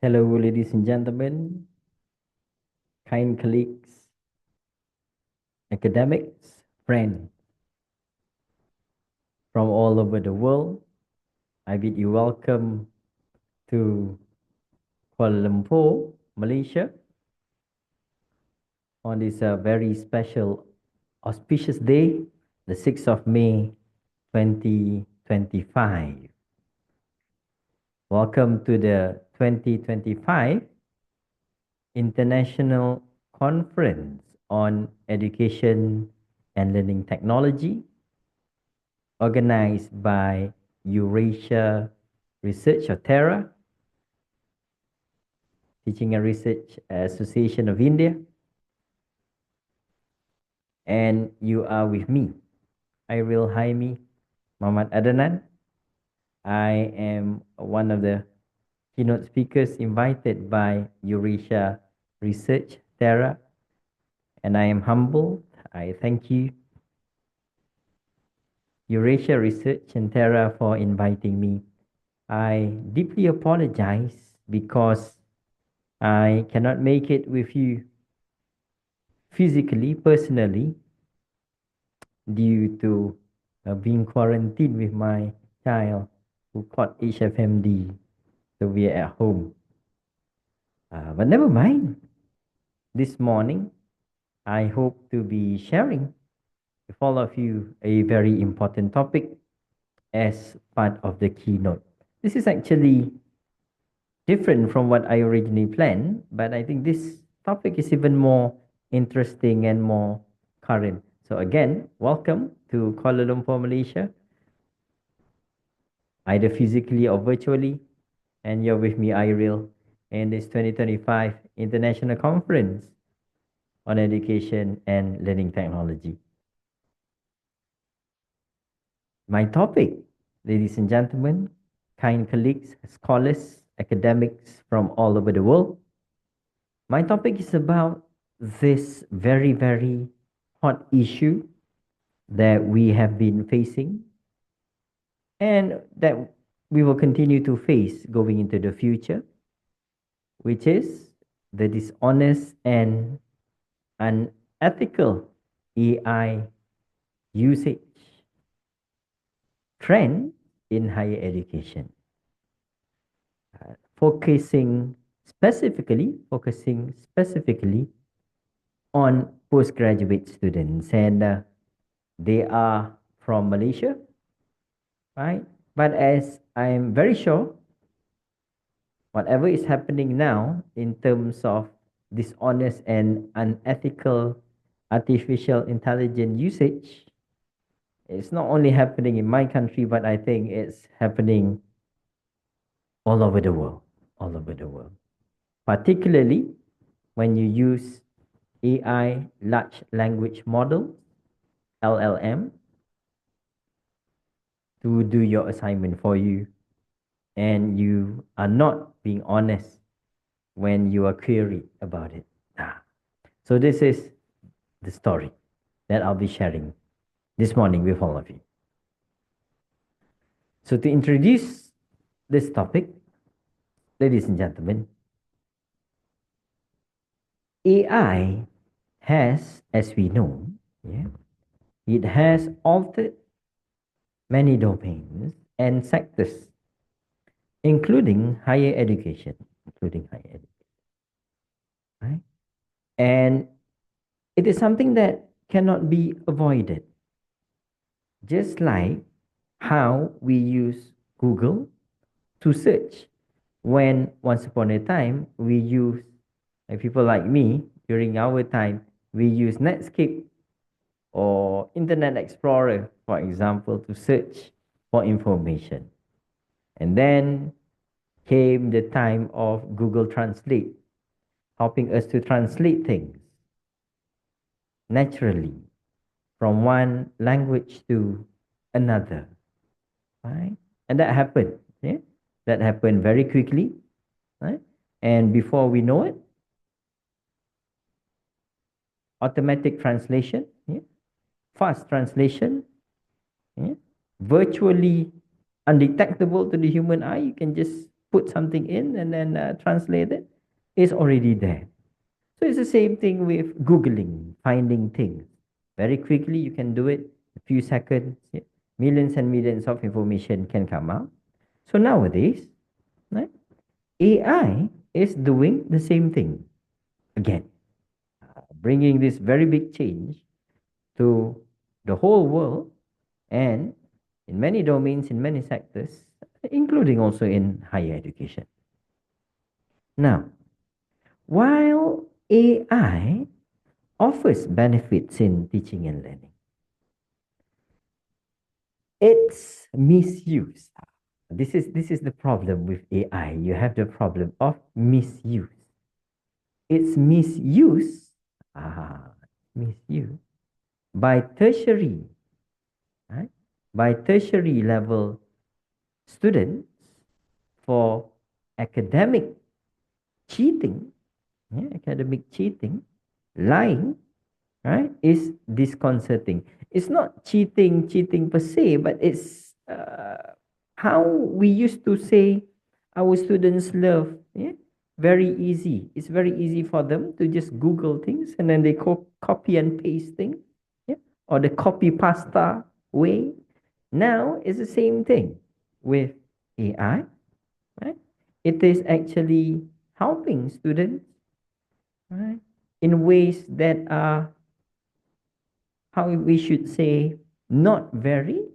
Hello, ladies and gentlemen, kind colleagues, academics, friends from all over the world. I bid you welcome to Kuala Lumpur, Malaysia, on this very special, auspicious day, the 6th of May, 2025. Welcome to the 2025 International Conference on Education and Learning Technology, organized by Eurasia Research or TERA, Teaching and Research Association of India. And you are with me, Airil Haimi Mohd Adnan. I am one of the keynote speakers invited by Eurasia Research, TERA, and I am humbled. I thank you, Eurasia Research and TERA, for inviting me. I deeply apologize because I cannot make it with you physically, personally, due to being quarantined with my child who caught HFMD. So we are at home. But never mind. This morning, I hope to be sharing with all of you a very important topic as part of the keynote. This is actually different from what I originally planned, but I think this topic is even more interesting and more current. So again, welcome to Kuala Lumpur, Malaysia, either physically or virtually. And you're with me, Iril, in this 2025 International Conference on Education and Learning Technology. My topic, ladies and gentlemen, kind colleagues, scholars, academics from all over the world. My topic is about this very, very hot issue that we have been facing and that we will continue to face going into the future, which is the dishonest and unethical AI usage trend in higher education. Focusing specifically on postgraduate students, and they are from Malaysia, right? But as I am very sure, whatever is happening now in terms of dishonest and unethical artificial intelligence usage, it's not only happening in my country, but I think it's happening all over the world, all over the world. Particularly when you use AI, large language model, LLM, to do your assignment for you, and you are not being honest when you are queried about it. So this is the story that I'll be sharing this morning with all of you. So to introduce this topic, ladies and gentlemen, AI has, as we know, it has altered many domains and sectors, including higher education, right? And it is something that cannot be avoided. Just like how we use Google to search, when once upon a time we use, like people like me, during our time, we use Netscape or Internet Explorer, for example, to search for information. And then came the time of Google Translate, helping us to translate things naturally from one language to another, right? And that happened, that happened very quickly, right? And before we know it, automatic translation, fast translation, virtually undetectable to the human eye. You can just put something in and then translate it. It's already there. So it's the same thing with Googling, finding things. Very quickly, you can do it. A few seconds, yeah. Millions and millions of information can come out. So nowadays, right, AI is doing the same thing again, bringing this very big change to the whole world and in many domains, in many sectors, including also in higher education. Now, while AI offers benefits in teaching and learning, its misuse. This is the problem with AI. You have the problem of misuse. Its misuse, ah, misuse by tertiary, right? By tertiary level students for academic cheating, yeah, academic cheating, lying, right, is disconcerting. It's not cheating per se, but it's how we used to say our students love. Yeah, very easy. It's very easy for them to just Google things and then they copy and paste things. Yeah, or the copy pasta way. Now it's the same thing with AI. Right, it is actually helping students, right, in ways that are, how we should say, not very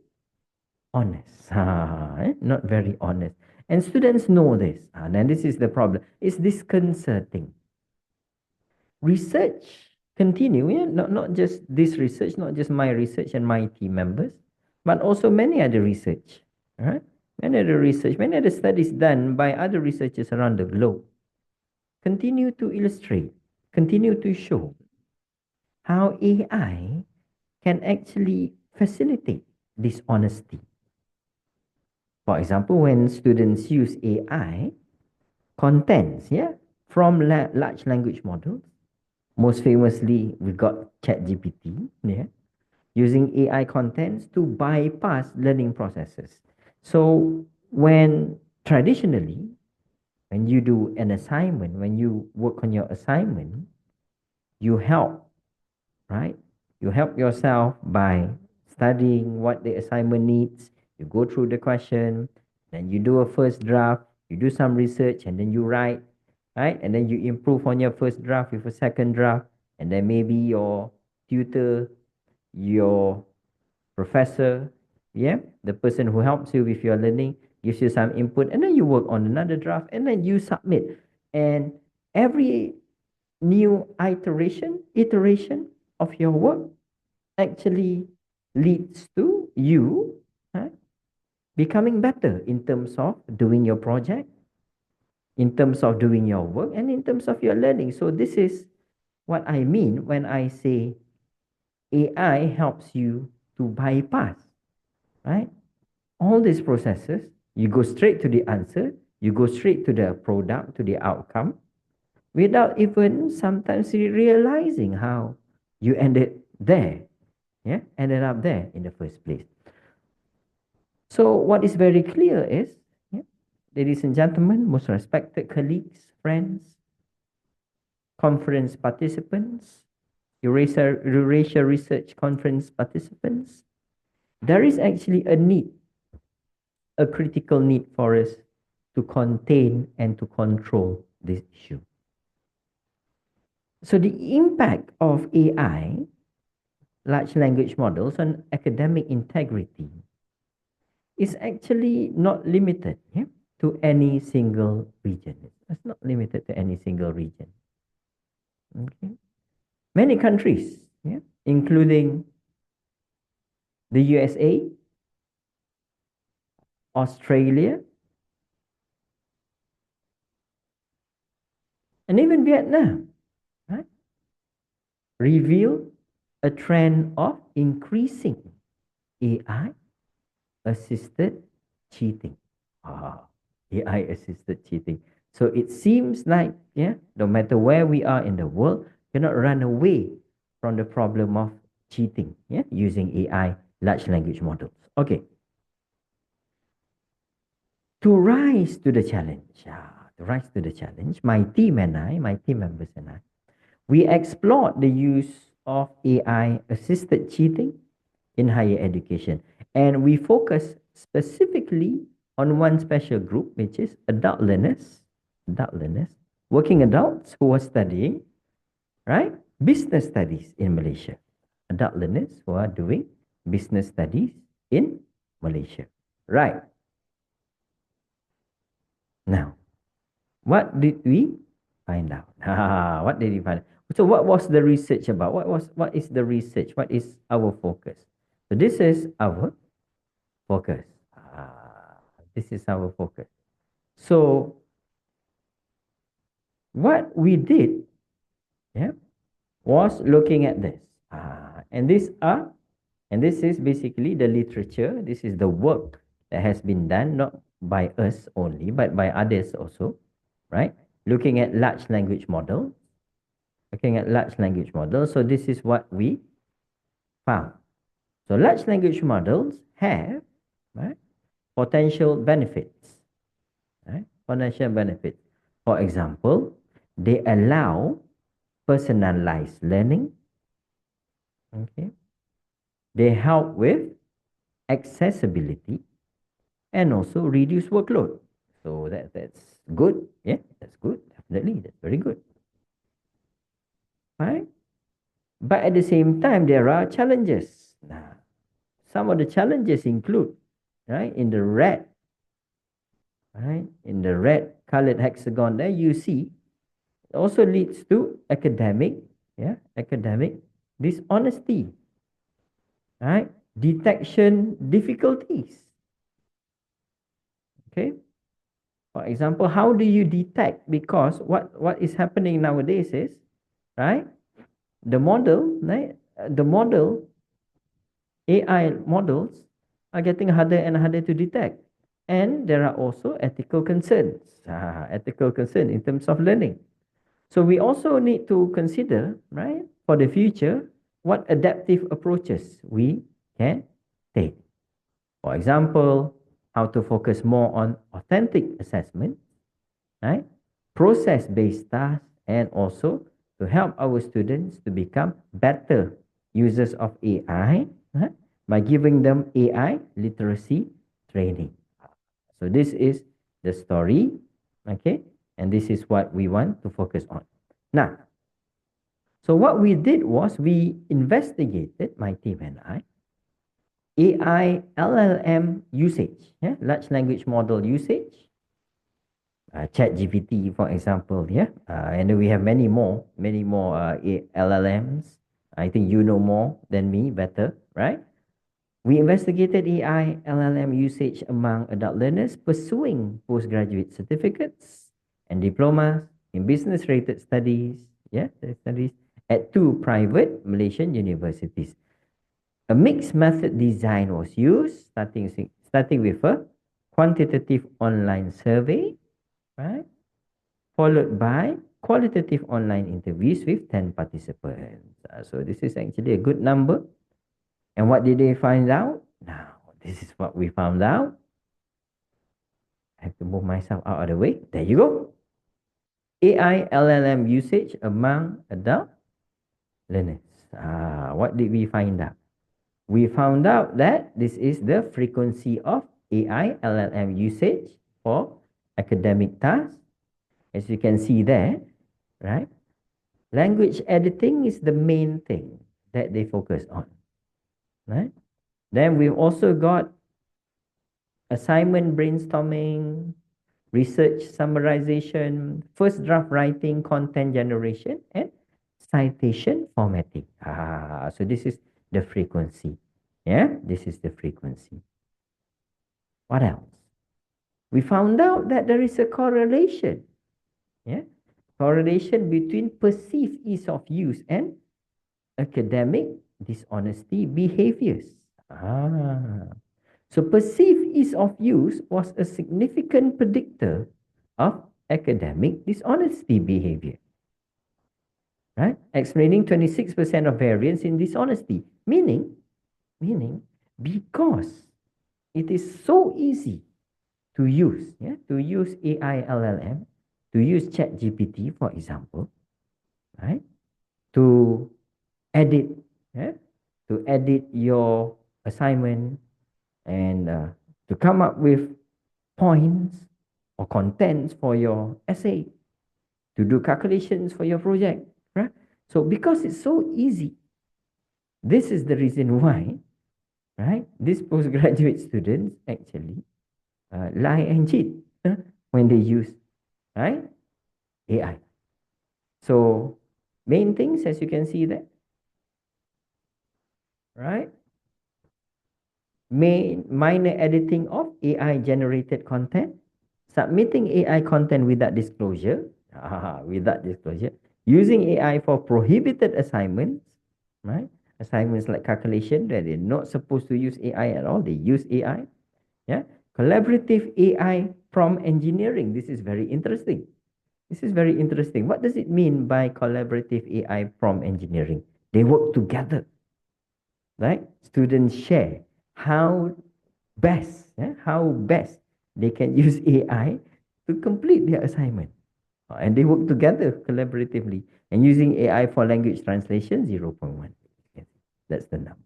honest. Not very honest. And students know this. And this is the problem. It's disconcerting. Research continue, yeah? Not just this research, not just my research and my team members, but also many other research. Right? Many other research, many other studies done by other researchers around the globe continue to illustrate, continue to show how AI can actually facilitate dishonesty. For example, when students use AI contents, yeah, from large language models, most famously we got ChatGPT, yeah, using AI contents to bypass learning processes. So when traditionally, when you do an assignment, when you work on your assignment, you help, right? You help yourself by studying what the assignment needs. You go through the question, then you do a first draft, you do some research, and then you write, right? And then you improve on your first draft with a second draft, and then maybe your tutor, your professor, yeah, the person who helps you with your learning gives you some input, and then you work on another draft, and then you submit. And every new iteration of your work actually leads to you, huh, becoming better in terms of doing your project, in terms of doing your work, and in terms of your learning. So this is what I mean when I say AI helps you to bypass, right, all these processes. You go straight to the answer, you go straight to the product, to the outcome, without even sometimes realizing how you ended there, yeah, ended up there in the first place. So what is very clear is, yeah, ladies and gentlemen, most respected colleagues, friends, conference participants, Eurasia Research conference participants, there is actually a need, a critical need for us to contain and to control this issue. So the impact of AI, large language models, on academic integrity is actually not limited, yeah, to any single region. It's not limited to any single region. Okay. Many countries, yeah, including the USA, Australia, and even Vietnam, right, reveal a trend of increasing AI assisted cheating. AI assisted cheating. So it seems like, yeah, no matter where we are in the world, cannot run away from the problem of cheating, yeah, using AI large language models. Okay. To rise to the challenge, my team and I, my team members and I, we explored the use of AI assisted cheating in higher education. And we focus specifically on one special group, which is adult learners, working adults who are studying, right? Business studies in Malaysia. Adult learners who are doing business studies in Malaysia. Right. Now, what did we find out? What did we find out? So what was the research about? What is the research? What is our focus? So this is our focus. This is our focus. So what we did, yeah, was looking at this. And this is basically the literature. This is the work that has been done, not by us only, but by others also, right? Looking at large language models. So this is what we found. So large language models have, right, potential benefits. Right? Potential benefits. For example, they allow personalized learning. Okay. They help with accessibility and also reduce workload. So that's good. Yeah, that's good. Definitely, that's very good. Right? But at the same time, there are challenges. Now, some of the challenges include, right, in the red colored hexagon there, you see, it also leads to academic dishonesty, right? Detection difficulties. Okay. For example, how do you detect? Because what is happening nowadays is, right, the model, right, the model, AI models are getting harder and harder to detect. And there are also ethical concerns, in terms of learning. So we also need to consider, right, for the future, what adaptive approaches we can take. For example, how to focus more on authentic assessment, right? Process-based tasks, and also to help our students to become better users of AI, right? By giving them AI literacy training. So this is the story, okay? And this is what we want to focus on. Now, so what we did was we investigated, my team and I, AI LLM usage, yeah, large language model usage, Chat GPT, for example, yeah, and then we have many more LLMs. I think you know more than me, better, right? We investigated AI LLM usage among adult learners pursuing postgraduate certificates and diplomas in business-related studies, at two private Malaysian universities. A mixed method design was used, starting with a quantitative online survey, right, followed by qualitative online interviews with 10 participants. So this is actually a good number. And what did they find out? Now, this is what we found out. I have to move myself out of the way. There you go. AI LLM usage among adult learners. What did we find out? We found out that this is the frequency of AI LLM usage for academic tasks. As you can see there, right? Language editing is the main thing that they focus on, right? Then we've also got assignment brainstorming, research summarization, first draft writing, content generation, and citation formatting. So this is the frequency. Yeah, this is the frequency. What else? We found out that there is a correlation. Yeah, correlation between perceived ease of use and academic dishonesty behaviors. So perceived ease of use was a significant predictor of academic dishonesty behavior. Right? Explaining 26% of variance in dishonesty. Meaning, because it is so easy to use, to use AI LLM, to use Chat GPT, for example, right? To edit, to edit your assignment and to come up with points or contents for your essay, to do calculations for your project, right? So because it's so easy, this is the reason why, right? These postgraduate students actually lie and cheat when they use, right, AI. So main things, as you can see there, right? Minor editing of AI generated content, submitting AI content without disclosure, without disclosure, using AI for prohibited assignments, right? Assignments like calculation that they're not supposed to use AI at all, they use AI. Yeah, collaborative AI prompt engineering. This is very interesting. This is very interesting. What does it mean by collaborative AI prompt engineering? They work together, right? Students share how best they can use AI to complete their assignment. And they work together collaboratively. And using AI for language translation, 0.1. That's the number.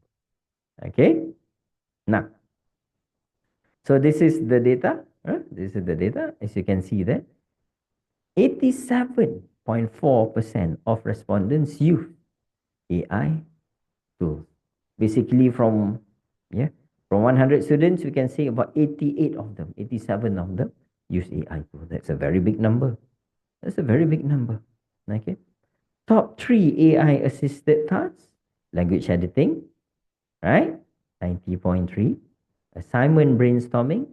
Okay? Now, so this is the data. This is the data. As you can see there, 87.4% of respondents use AI tools. Basically from 100 students, we can say about 88 of them, 87 of them use AI tools. That's a very big number. That's a very big number. Okay. Top 3 AI assisted tasks: language editing, right? 90.3. Assignment brainstorming,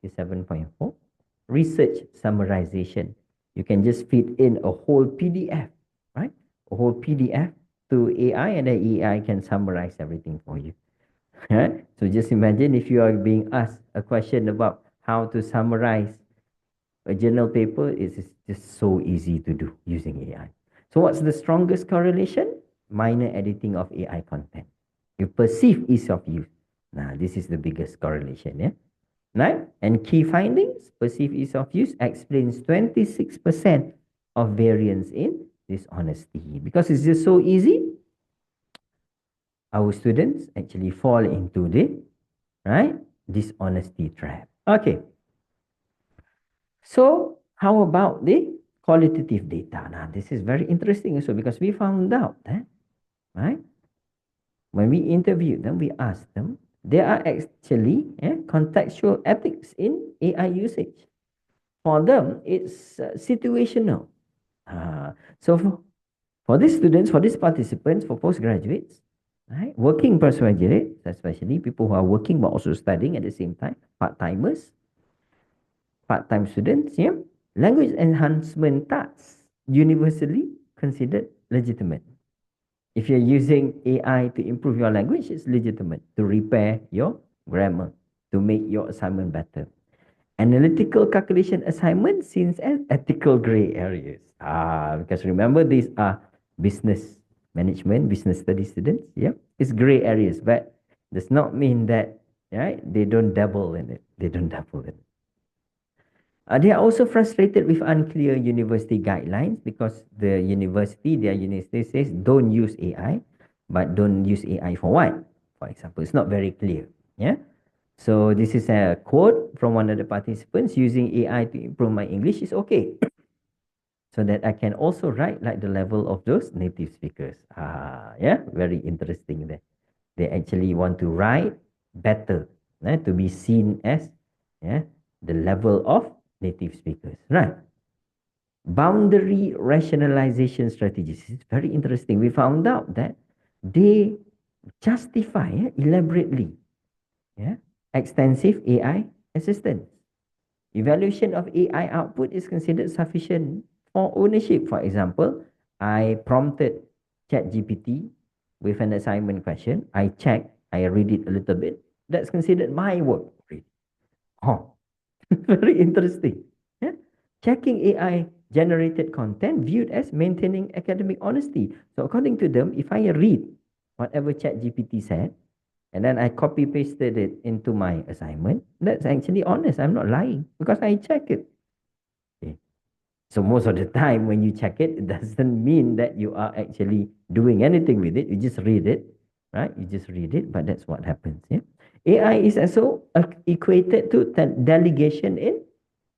87.4. Research summarization. You can just feed in a whole PDF, right? A whole PDF to AI, and the AI can summarize everything for you. Right? So just imagine if you are being asked a question about how to summarize a journal paper, it's just so easy to do using AI. So what's the strongest correlation? Minor editing of AI content. You perceive ease of use. Now, this is the biggest correlation, yeah? Right? And key findings, perceived ease of use explains 26% of variance in dishonesty. Because it's just so easy, our students actually fall into the, right, dishonesty trap. Okay. So how about the qualitative data? Now, this is very interesting also because we found out that, right, when we interviewed them, we asked them, there are actually contextual ethics in AI usage. For them, it's situational. So for these students, for these participants, for postgraduates, right, working postgraduates, especially people who are working but also studying at the same time, part-timers, part-time students, yeah, language enhancement tasks universally considered legitimate. If you're using AI to improve your language, it's legitimate to repair your grammar, to make your assignment better. Analytical calculation assignment seen as ethical gray areas. Because remember, these are business management, business study students. Yeah, it's gray areas, but does not mean that, right, they don't dabble in it. They don't dabble in it. They are also frustrated with unclear university guidelines because their university says don't use AI, but don't use AI for what? For example, it's not very clear. Yeah. So this is a quote from one of the participants: using AI to improve my English is okay, so that I can also write like the level of those native speakers. Yeah, very interesting there. They actually want to write better, to be seen as, the level of native speakers, right? Boundary rationalization strategies is very interesting. We found out that they justify elaborately, extensive AI assistance. Evaluation of AI output is considered sufficient for ownership. For example, I prompted ChatGPT with an assignment question. I check, I read it a little bit. That's considered my work. Oh, very interesting. Yeah? Checking AI generated content viewed as maintaining academic honesty. So according to them, if I read whatever ChatGPT said, and then I copy pasted it into my assignment, that's actually honest. I'm not lying because I check it. Okay. So most of the time when you check it, it doesn't mean that you are actually doing anything with it. You just read it, right? You just read it, but that's what happens. Yeah. AI is also equated to delegation in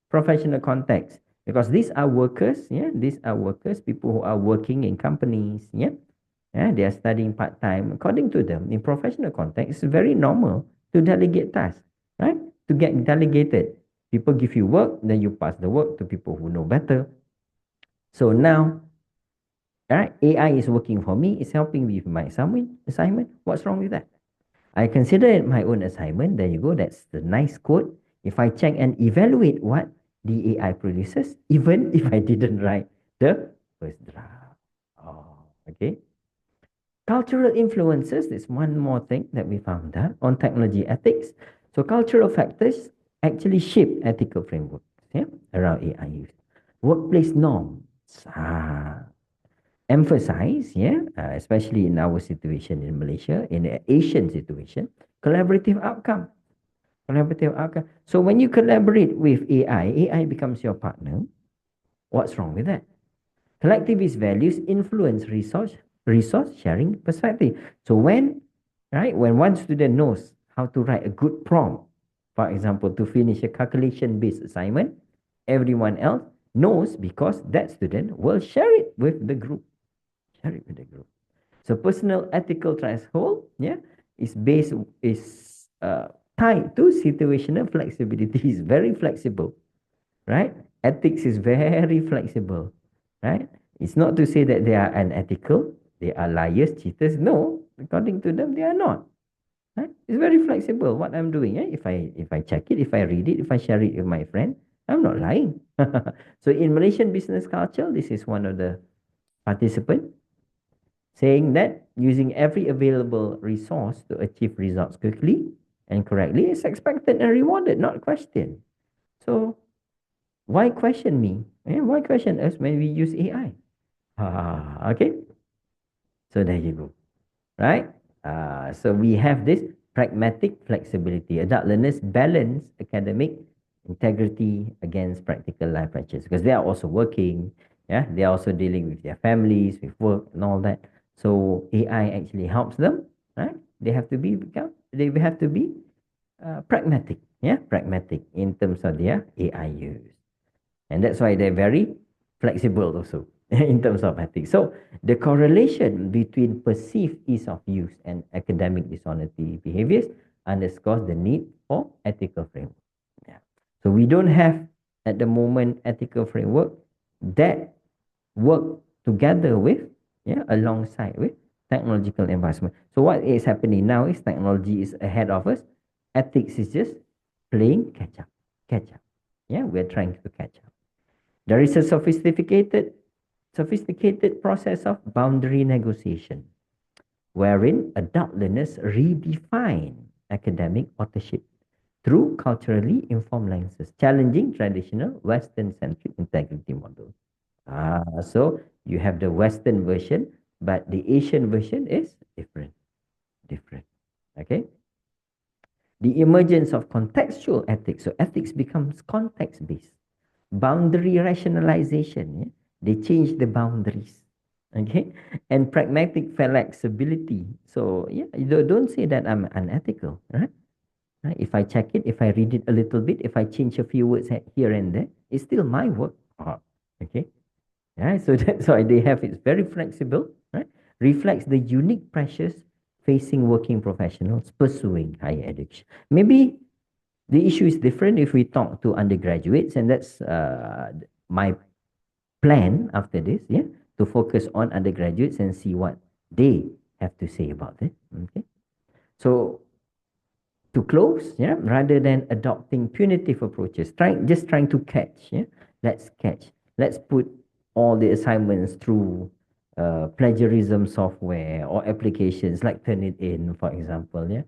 professional context because these are workers. Yeah, these are workers, people who are working in companies. Yeah, yeah, they are studying part time. According to them, in professional context, it's very normal to delegate tasks, right? To get delegated. People give you work, then you pass the work to people who know better. So now, right, AI is working for me, it's helping me with my assignment. What's wrong with that? I consider it my own assignment. There you go. That's the nice quote. If I check and evaluate what the AI produces, even if I didn't write the first draft. Oh, okay. Cultural influences is one more thing that we found out on technology ethics. So cultural factors actually shape ethical frameworks, yeah, around AI use. Workplace norms emphasize, yeah, especially in our situation in Malaysia, in the Asian situation, collaborative outcome. Collaborative outcome. So when you collaborate with AI becomes your partner. What's wrong with that? Collectivist values influence resource sharing perspective. So when one student knows how to write a good prompt, for example, to finish a calculation-based assignment, everyone else knows because that student will share it with the group. Share it with the group. So personal ethical threshold, yeah, is based is tied to situational flexibility. Is very flexible, right? Ethics is very flexible, right? It's not to say that they are unethical, they are liars, cheaters. No, according to them, they are not. Right? It's very flexible. What I'm doing, if I check it, if I read it, if I share it with my friend, I'm not lying. So in Malaysian business culture, this is one of the participants saying that using every available resource to achieve results quickly and correctly is expected and rewarded, not questioned. So why question me? Why question us when we use AI? Okay. So there you go. Right? So we have this pragmatic flexibility. Adult learners balance academic integrity against practical life pressures because they are also working. Yeah, they are also dealing with their families, with work and all that. So AI actually helps them. Right? They have to be pragmatic. Yeah, pragmatic in terms of their AI use. And that's why they're very flexible also in terms of ethics. So the correlation between perceived ease of use and academic dishonesty behaviors underscores the need for ethical framework. Yeah. So we don't have at the moment ethical framework that work together with, yeah, alongside with technological advancement. So what is happening now is technology is ahead of us. Ethics is just playing catch up. Catch up. Yeah, we're trying to catch up. There is a sophisticated process of boundary negotiation, wherein adult learners redefine academic authorship through culturally informed lenses, challenging traditional Western-centric integrity models. So you have the Western version, but the Asian version is different. Different. Okay. The emergence of contextual ethics. So ethics becomes context-based. Boundary rationalization. Yeah? They change the boundaries. Okay. And pragmatic flexibility. So yeah, you don't say that I'm unethical, right? Right? If I check it, if I read it a little bit, if I change a few words here and there, it's still my work. Okay. Right? So that's why they have it's very flexible, right? Reflects the unique pressures facing working professionals pursuing higher education. Maybe the issue is different if we talk to undergraduates, and that's my plan after this, yeah, to focus on undergraduates and see what they have to say about it. Okay. So to close, yeah, rather than adopting punitive approaches, trying to catch, yeah, let's catch. Let's put all the assignments through plagiarism software or applications like Turnitin, for example, yeah.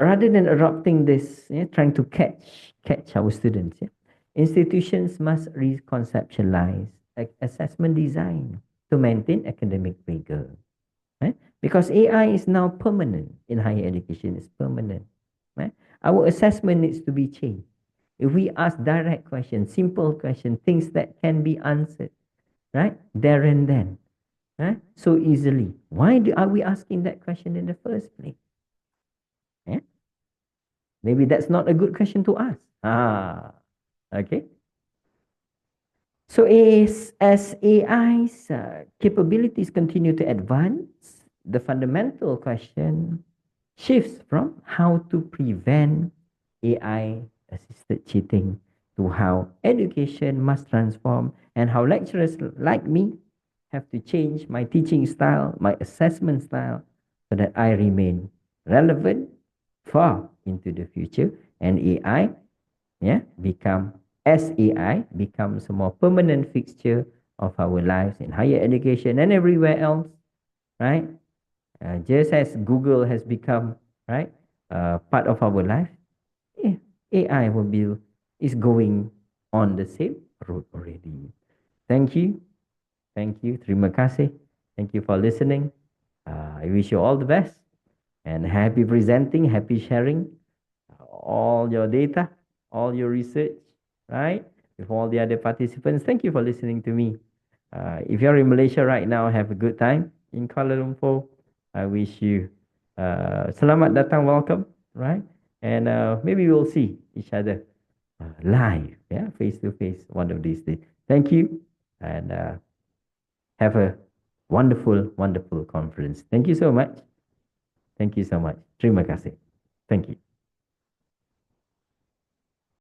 Rather than adopting this, yeah, trying to catch our students, yeah, institutions must reconceptualize assessment design to maintain academic rigor. Right? Because AI is now permanent in higher education. It's permanent. Right? Our assessment needs to be changed. If we ask direct questions, simple questions, things that can be answered, right? There and then, right? So easily. Are we asking that question in the first place? Yeah? Maybe that's not a good question to ask. Okay. So as AI's capabilities continue to advance, the fundamental question shifts from how to prevent AI assisted cheating to how education must transform and how lecturers like me have to change my teaching style, my assessment style, so that I remain relevant far into the future and AI becomes a more permanent fixture of our lives in higher education and everywhere else, right? Just as Google has become, right, part of our life, yeah, AI is going on the same road already. Thank you. Thank you. Terima kasih. Thank you for listening. I wish you all the best and happy presenting, happy sharing all your data, all your research, right? With all the other participants. Thank you for listening to me. If you're in Malaysia right now, have a good time in Kuala Lumpur. I wish you selamat datang, welcome, right? And maybe we'll see each other live, yeah, face to face one of these days. Thank you, and have a wonderful, wonderful conference. Thank you so much. Thank you so much. Terima kasih. Thank you.